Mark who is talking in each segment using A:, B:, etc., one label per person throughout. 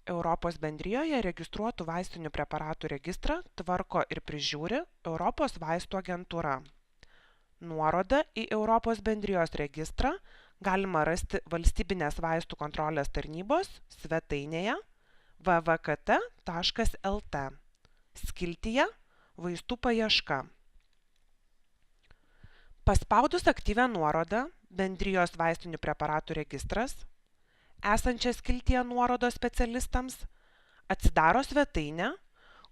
A: Europos bendrijoje registruotų vaistinių preparatų registrą tvarko ir prižiūri Europos vaistų agentūra. Nuorodą į Europos bendrijos registrą galima rasti Valstybinės vaistų kontrolės tarnybos svetainėje www.kт.lt skiltyje Vaistų paieška. Paspaudus aktyvią nuorodą Bendrijos vaistinių preparatų registras, esančią skiltyje nuorodos specialistams, atsidaro svetainė,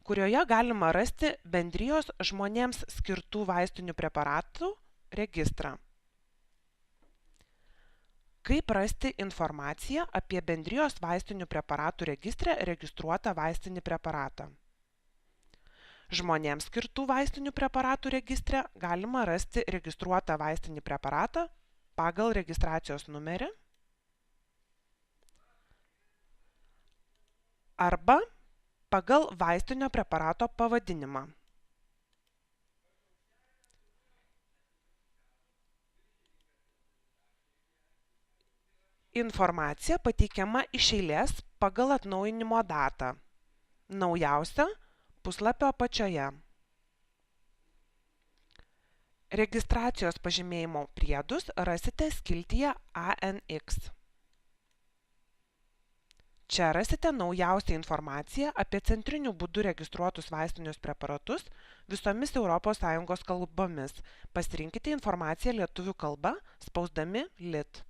A: kurioje galima rasti Bendrijos žmonėms skirtų vaistinių preparatų registrą. Kaip rasti informaciją apie Bendrijos vaistinių preparatų registre registruotą vaistinį preparatą? Žmonėms skirtų vaistinių preparatų registre galima rasti registruotą vaistinį preparatą pagal registracijos numerį arba pagal vaistinio preparato pavadinimą. Informacija pateikiama iš eilės pagal atnaujinimo datą. Naujausia puslapio apačioje. Registracijos pažymėjimo priedus rasite skiltyje ANX. Čia rasite naujausią informaciją apie centriniu būdu registruotus vaistinius preparatus visomis ES kalbomis. Pasirinkite informaciją lietuvių kalba, spausdami lit.